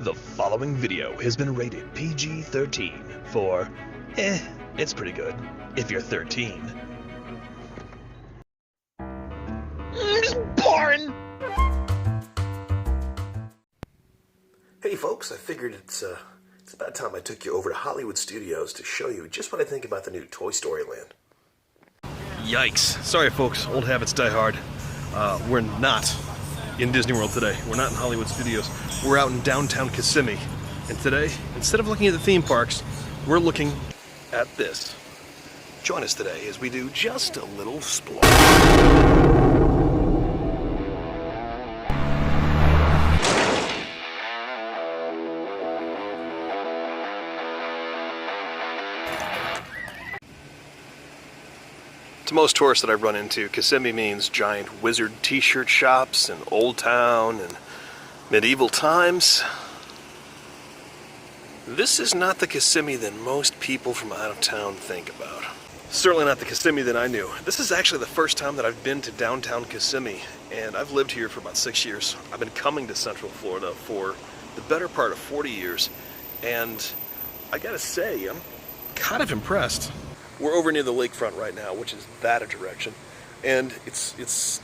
The following video has been rated PG-13 for, it's pretty good, if you're 13. Just boring! Hey folks, I figured it's about time I took you over to Hollywood Studios to show you just what I think about the new Toy Story Land. Yikes. Sorry folks, old habits die hard. We're not in Disney World today. We're not in Hollywood Studios. We're out in downtown Kissimmee. And today, instead of looking at the theme parks, we're looking at this. Join us today as we do just a little Splorin. To most tourists that I've run into, Kissimmee means giant wizard t-shirt shops and Old Town and medieval times. This is not the Kissimmee that most people from out of town think about. Certainly not the Kissimmee that I knew. This is actually the first time that I've been to downtown Kissimmee, and I've lived here for about 6 years. I've been coming to Central Florida for the better part of 40 years, and I gotta say, I'm kind of impressed. We're over near the lakefront right now, which is that direction, and it's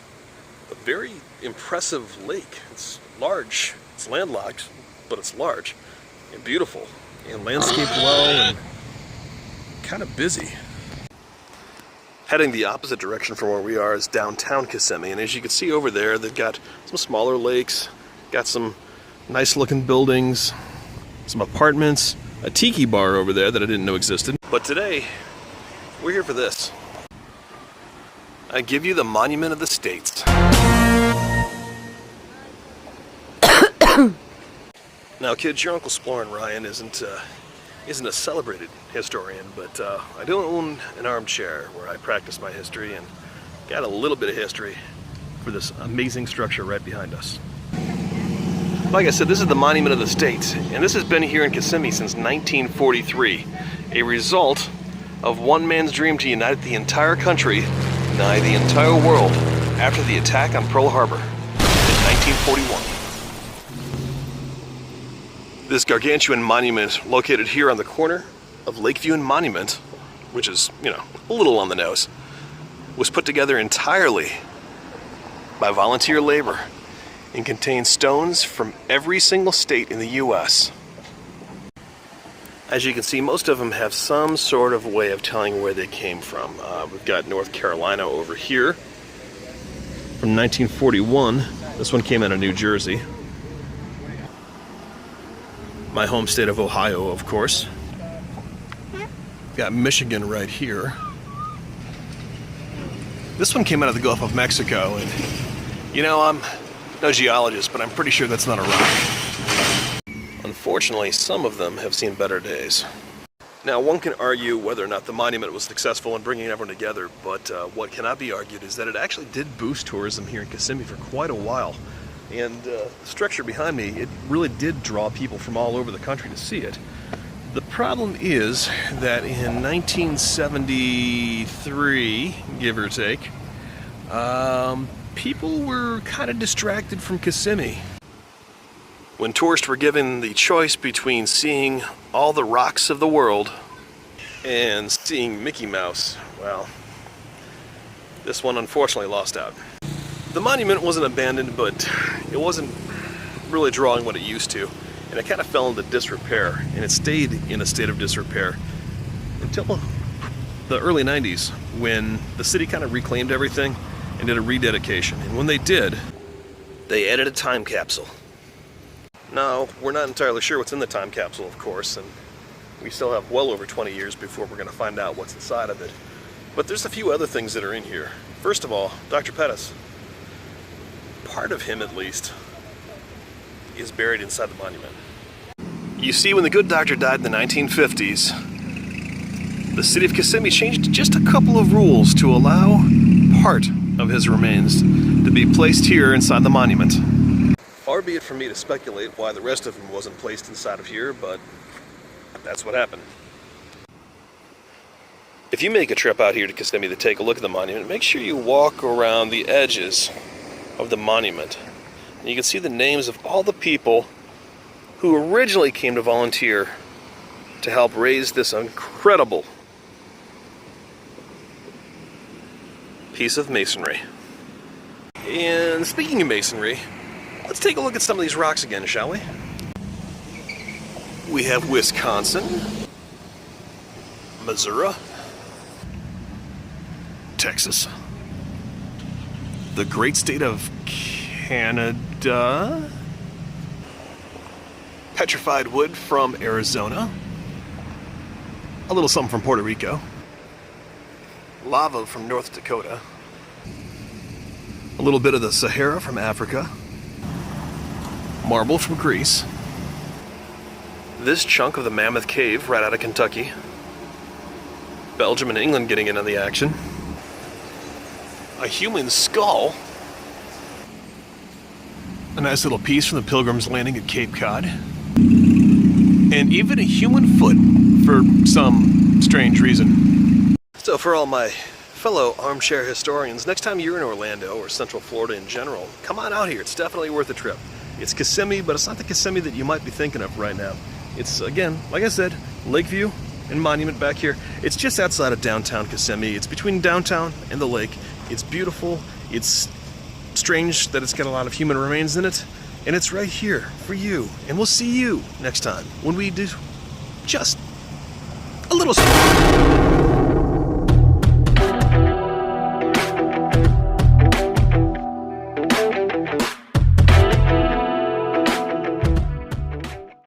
a very impressive lake. It's large, it's landlocked, but it's large and beautiful and landscaped well and kind of busy. Heading the opposite direction from where we are is downtown Kissimmee, and as you can see over there, they've got some smaller lakes, got some nice looking buildings, some apartments, a tiki bar over there that I didn't know existed. But today, we're here for this. I give you the Monument of the States. Now kids, your Uncle Splorin Ryan isn't a celebrated historian, but I do own an armchair where I practice my history and got a little bit of history for this amazing structure right behind us. Like I said, this is the Monument of the States, and this has been here in Kissimmee since 1943, a result of one man's dream to unite the entire country, nigh the entire world, after the attack on Pearl Harbor in 1941. This gargantuan monument, located here on the corner of Lakeview and Monument, which is, a little on the nose, was put together entirely by volunteer labor and contains stones from every single state in the U.S. As you can see, most of them have some sort of way of telling where they came from. We've got North Carolina over here from 1941. This one came out of New Jersey. My home state of Ohio, of course. Got Michigan right here. This one came out of the Gulf of Mexico, and I'm no geologist, but I'm pretty sure that's not a rock. Unfortunately, some of them have seen better days. Now, one can argue whether or not the monument was successful in bringing everyone together, but what cannot be argued is that it actually did boost tourism here in Kissimmee for quite a while. And the structure behind me, it really did draw people from all over the country to see it. The problem is that in 1973, give or take, people were kind of distracted from Kissimmee. When tourists were given the choice between seeing all the rocks of the world and seeing Mickey Mouse, well, this one unfortunately lost out. The monument wasn't abandoned, but it wasn't really drawing what it used to, and it kind of fell into disrepair, and it stayed in a state of disrepair until the early 90s, when the city kind of reclaimed everything and did a rededication. And when they did, they added a time capsule. Now, we're not entirely sure what's in the time capsule, of course, and we still have well over 20 years before we're going to find out what's inside of it. But there's a few other things that are in here. First of all, Dr. Pettis, part of him at least, is buried inside the monument. You see, when the good doctor died in the 1950s, the city of Kissimmee changed just a couple of rules to allow part of his remains to be placed here inside the monument. Far be it from me to speculate why the rest of him wasn't placed inside of here, but that's what happened. If you make a trip out here to Kissimmee to take a look at the monument, make sure you walk around the edges of the monument. And you can see the names of all the people who originally came to volunteer to help raise this incredible piece of masonry. And speaking of masonry, let's take a look at some of these rocks again, shall we? We have Wisconsin, Missouri, Texas, the great state of Canada, petrified wood from Arizona, a little something from Puerto Rico, lava from North Dakota, a little bit of the Sahara from Africa, marble from Greece, this chunk of the Mammoth Cave right out of Kentucky, Belgium and England getting in on the action, a human skull, a nice little piece from the Pilgrim's Landing at Cape Cod, and even a human foot for some strange reason. So for all my fellow armchair historians, next time you're in Orlando or Central Florida in general, come on out here. It's definitely worth a trip. It's Kissimmee, but it's not the Kissimmee that you might be thinking of right now. It's, again, like I said, Lakeview and Monument back here. It's just outside of downtown Kissimmee. It's between downtown and the lake. It's beautiful. It's strange that it's got a lot of human remains in it. And it's right here for you. And we'll see you next time when we do just a little...